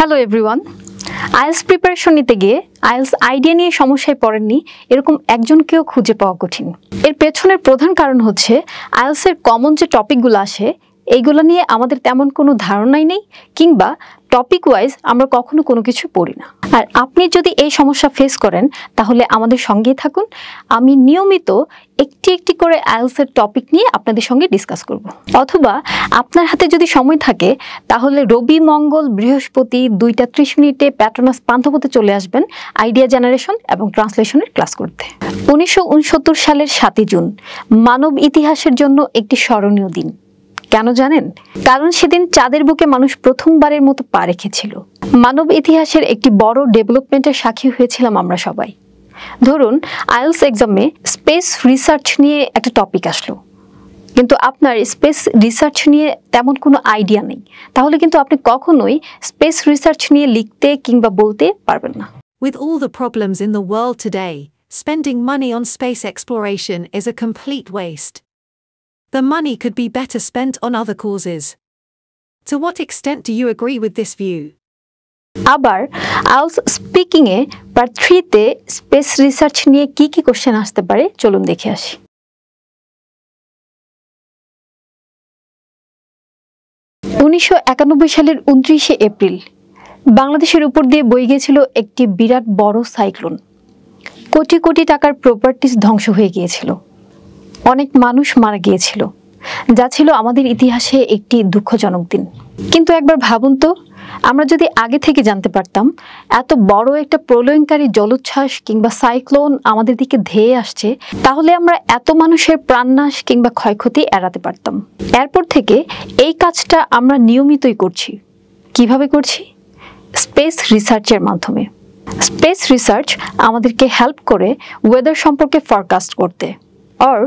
Hello everyone. IELTS preparation নিতে গিয়ে IELTS idea নিয়ে সমস্যায় পড়েননি এরকম একজনকেও খুঁজে পাওয়া কঠিন। এর পেছনের প্রধান কারণ হচ্ছে আইএলসের কমন যে টপিকগুলো আসে এইগুলো নিয়ে আমাদের তেমন কোনো ধারণাই নেই, কিংবা টপিক ওয়াইজ আমরা কখনো কোনো কিছু পড়ি না। আর আপনি যদি এই সমস্যা ফেস করেন তাহলে আমাদের সঙ্গেই থাকুন। আমি নিয়মিত একটি একটি করে আইএলসের টপিক নিয়ে আপনাদের সঙ্গে ডিসকাস করব। অথবা আপনার হাতে যদি সময় থাকে তাহলে রবি, মঙ্গল, বৃহস্পতি 2টা 30 মিনিটে প্যাট্রোনাস পান্থপথে চলে আসবেন আইডিয়া জেনারেশন এবং ট্রান্সলেশনের ক্লাস করতে। 1969 সালের 7 জুন মানব ইতিহাসের জন্য একটি স্মরণীয় দিন। কেন জানেন? কারণ সেদিন চাঁদের বুকে মানুষ প্রথমবারের মতো পা রেখেছিল। মানব ইতিহাসের একটি বড় ডেভেলপমেন্টের সাক্ষী হয়েছিলাম আমরা সবাই। ধরুন আইএলস এক্সামে স্পেস রিসার্চ নিয়ে একটা টপিক আসলো, কিন্তু আপনার স্পেস রিসার্চ নিয়ে তেমন কোনো আইডিয়া নেই, তাহলে কিন্তু আপনি কখনোই স্পেস রিসার্চ নিয়ে লিখতে কিংবা বলতে পারবেন না। With all the problems in the world today, spending money on space exploration is a complete waste. The money could be better spent on other causes. To what extent do you agree with this view? আবার IELTS speaking এ part 3 তে space research নিয়ে কি কি question আসতে পারে চলুন দেখে আসি। সালের 29শে এপ্রিল বাংলাদেশের উপর দিয়ে বয়ে গিয়েছিল একটি বিরাট বড় সাইক্লোন। কোটি কোটি টাকার প্রপার্টিজ ধ্বংস হয়ে গিয়েছিল, অনেক মানুষ মারা গিয়েছিল, যা ছিল আমাদের ইতিহাসে একটি দুঃখজনক দিন। কিন্তু একবার ভাবুন তো, আমরা যদি আগে থেকে জানতে পারতাম এত বড় একটা প্রলয়ঙ্কারী জলোচ্ছ্বাস কিংবা সাইক্লোন আমাদের দিকে ধেয়ে আসছে, তাহলে আমরা এত মানুষের প্রাণনাশ কিংবা ক্ষয়ক্ষতি এড়াতে পারতাম। এরপর থেকে এই কাজটা আমরা নিয়মিতই করছি। কিভাবে করছি? স্পেস রিসার্চের মাধ্যমে। স্পেস রিসার্চ আমাদেরকে হেল্প করে ওয়েদার সম্পর্কে ফরকাস্ট করতে আর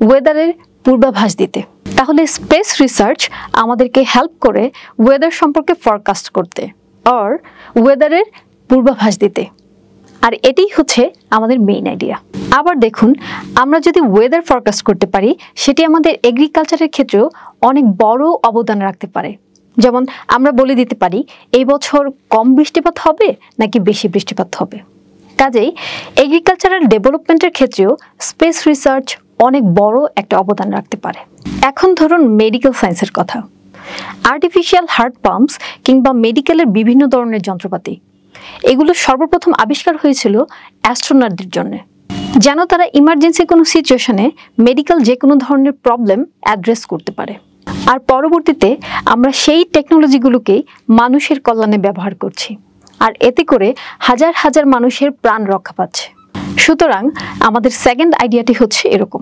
ওয়েদারের পূর্বাভাস দিতে। তাহলে স্পেস রিসার্চ আমাদেরকে হেল্প করে ওয়েদার সম্পর্কে ফরকাস্ট করতে আর ওয়েদারের পূর্বাভাস দিতে। আর এটাই হচ্ছে আমাদের মেইন আইডিয়া। আবার দেখুন, আমরা যদি ওয়েদার ফরকাস্ট করতে পারি সেটি আমাদের এগ্রিকালচারের ক্ষেত্রেও অনেক বড় অবদান রাখতে পারে। যেমন আমরা বলে দিতে পারি এই বছর কম বৃষ্টিপাত হবে নাকি বেশি বৃষ্টিপাত হবে। কাজেই এগ্রিকালচারাল ডেভেলপমেন্টের ক্ষেত্রেও স্পেস রিসার্চ অনেক বড় একটা অবদান রাখতে পারে। এখন ধরুন মেডিকেল সায়েন্সের কথা। আর্টিফিশিয়াল হার্ট পাম্পস কিংবা মেডিকেলের বিভিন্ন ধরনের যন্ত্রপাতি, এগুলো সর্বপ্রথম আবিষ্কার হয়েছিল অ্যাস্ট্রোনটদের জন্য, যেন তারা ইমার্জেন্সি কোনো সিচুয়েশনে মেডিকেল যে কোনো ধরনের প্রবলেম অ্যাড্রেস করতে পারে। আর পরবর্তীতে আমরা সেই টেকনোলজিগুলোকেই মানুষের কল্যাণে ব্যবহার করছি, আর এতে করে হাজার হাজার মানুষের প্রাণ রক্ষা পাচ্ছে। সুতরাং আমাদের সেকেন্ড আইডিয়াটি হচ্ছে এরকম।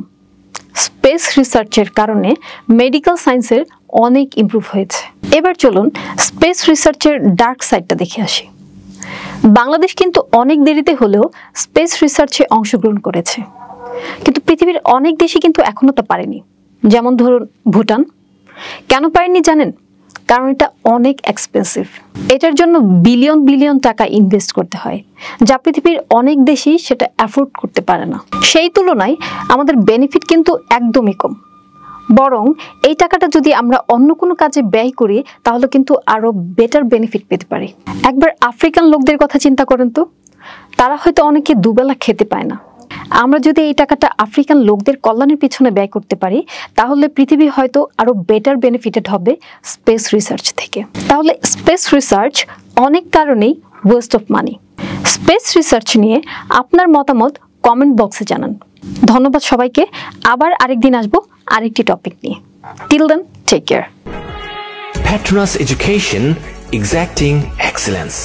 স্পেস রিসার্চের কারণে মেডিকেল সায়েন্সের অনেক ইমপ্রুভ হয়েছে। এবার চলুন স্পেস রিসার্চের ডার্ক সাইডটা দেখে আসি। বাংলাদেশ কিন্তু অনেক দেরিতে হলেও স্পেস রিসার্চে অংশগ্রহণ করেছে, কিন্তু পৃথিবীর অনেক দেশই কিন্তু এখনো তা পারেনি। যেমন ধরুন ভুটান। কেন পারেনি জানেন? কারণ এটা অনেক এক্সপেন্সিভ। এটার জন্য বিলিয়ন বিলিয়ন টাকা ইনভেস্ট করতে হয়, যা পৃথিবীর অনেক দেশই সেটা অ্যাফোর্ড করতে পারে না। সেই তুলনায় আমাদের বেনিফিট কিন্তু একদমই কম। বরং এই টাকাটা যদি আমরা অন্য কোনো কাজে ব্যয় করি তাহলে কিন্তু আরো বেটার বেনিফিট পেতে পারি। একবার আফ্রিকান লোকদের কথা চিন্তা করেন তো, তারা হয়তো অনেকে দুবেলা খেতে পায় না। আমরা যদি এই টাকাটা আফ্রিকান লোকদের কল্যাণের পিছনে ব্যয় করতে পারি তাহলে পৃথিবী হয়তো আরো বেটার বেনিফিটেড হবে স্পেস রিসার্চ থেকে। তাহলে স্পেস রিসার্চ অনেক কারণেই West of money. Space research নিয়ে আপনার মতামত কমেন্ট বক্সে জানান। ধন্যবাদ সবাইকে। আবার আরেকদিন আসবো আরেকটি টপিক নিয়ে। Till then, take care. Petronas Education, exacting excellence.